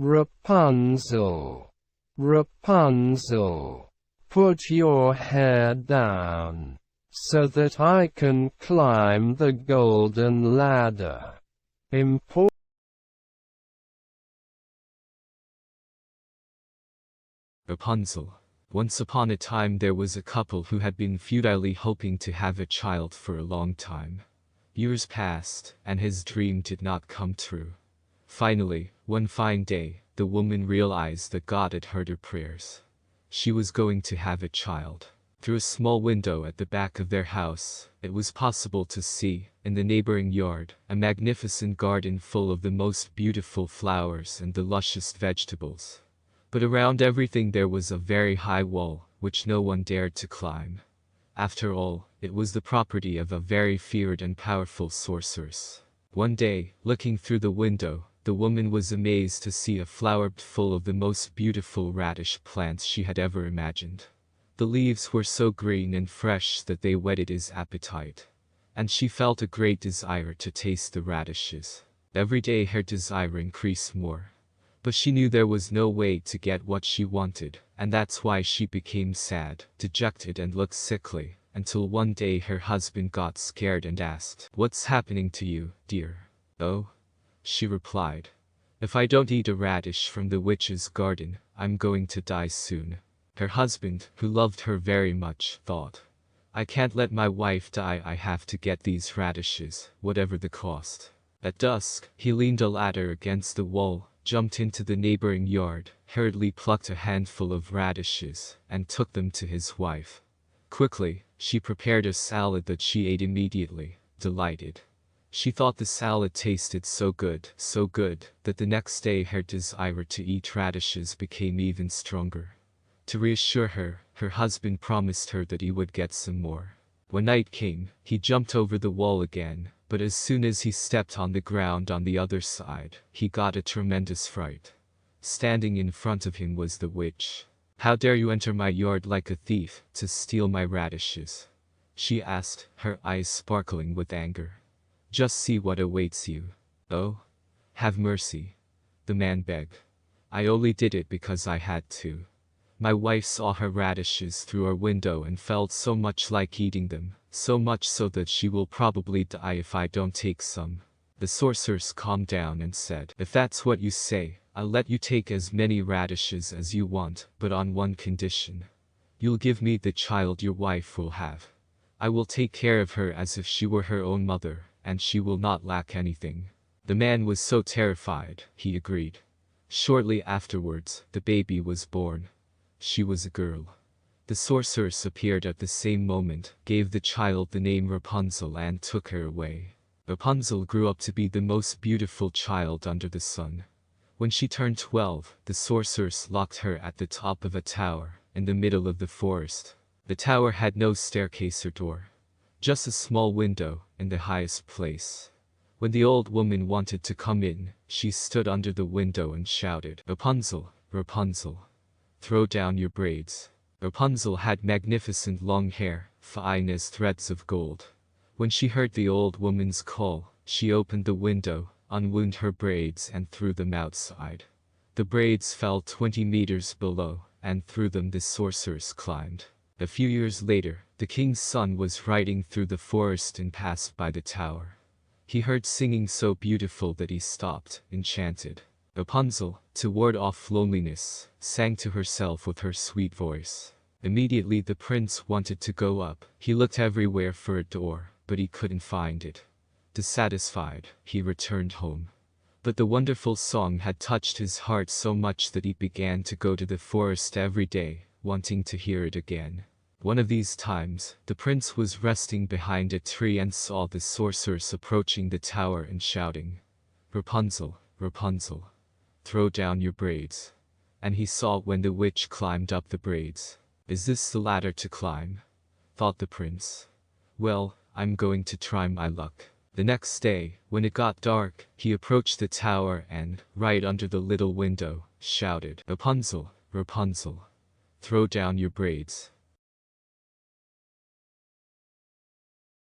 Rapunzel, Rapunzel, put your hair down, so that I can climb the golden ladder. Rapunzel. Once upon a time there was a couple who had been futilely hoping to have a child for a long time. Years passed, and his dream did not come true. Finally, one fine day, the woman realized that God had heard her prayers. She was going to have a child. Through a small window at the back of their house, it was possible to see, in the neighboring yard, a magnificent garden full of the most beautiful flowers and the lushest vegetables. But around everything there was a very high wall, which no one dared to climb. After all, it was the property of a very feared and powerful sorceress. One day, looking through the window, the woman was amazed to see a flowerbed full of the most beautiful radish plants she had ever imagined. The leaves were so green and fresh that they whetted his appetite. And she felt a great desire to taste the radishes. Every day her desire increased more. But she knew there was no way to get what she wanted, and that's why she became sad, dejected and looked sickly, until one day her husband got scared and asked, "What's happening to you, dear?" "Oh," she replied, "if I don't eat a radish from the witch's garden, I'm going to die soon." Her husband, who loved her very much, thought, "I can't let my wife die, I have to get these radishes, whatever the cost." At dusk, he leaned a ladder against the wall, jumped into the neighboring yard, hurriedly plucked a handful of radishes, and took them to his wife. Quickly, she prepared a salad that she ate immediately, delighted. She thought the salad tasted so good, that the next day her desire to eat radishes became even stronger. To reassure her, her husband promised her that he would get some more. When night came, he jumped over the wall again, but as soon as he stepped on the ground on the other side, he got a tremendous fright. Standing in front of him was the witch. "How dare you enter my yard like a thief, to steal my radishes?" she asked, her eyes sparkling with anger. "Just see what awaits you." "Oh, have mercy," the man begged. "I only did it because I had to. My wife saw her radishes through our window and felt so much like eating them, so much so that she will probably die if I don't take some." The sorceress calmed down and said, "If that's what you say, I'll let you take as many radishes as you want, but on one condition. You'll give me the child your wife will have. I will take care of her as if she were her own mother, and she will not lack anything." The man was so terrified, he agreed. Shortly afterwards, the baby was born. She was a girl. The sorceress appeared at the same moment, gave the child the name Rapunzel and took her away. Rapunzel grew up to be the most beautiful child under the sun. When she turned 12, the sorceress locked her at the top of a tower, in the middle of the forest. The tower had no staircase or door. Just a small window, in the highest place. When the old woman wanted to come in, she stood under the window and shouted, "Rapunzel, Rapunzel, throw down your braids." Rapunzel had magnificent long hair, fine as threads of gold. When she heard the old woman's call, she opened the window, unwound her braids and threw them outside. The braids fell 20 meters below, and through them the sorceress climbed. A few years later, the king's son was riding through the forest and passed by the tower. He heard singing so beautiful that he stopped, enchanted. Rapunzel, to ward off loneliness, sang to herself with her sweet voice. Immediately the prince wanted to go up. He looked everywhere for a door, but he couldn't find it. Dissatisfied, he returned home. But the wonderful song had touched his heart so much that he began to go to the forest every day, wanting to hear it again. One of these times, the prince was resting behind a tree and saw the sorceress approaching the tower and shouting, "Rapunzel, Rapunzel, throw down your braids." And he saw when the witch climbed up the braids. "Is this the ladder to climb?" thought the prince. "Well, I'm going to try my luck." The next day, when it got dark, he approached the tower and, right under the little window, shouted, "Rapunzel, Rapunzel, throw down your braids."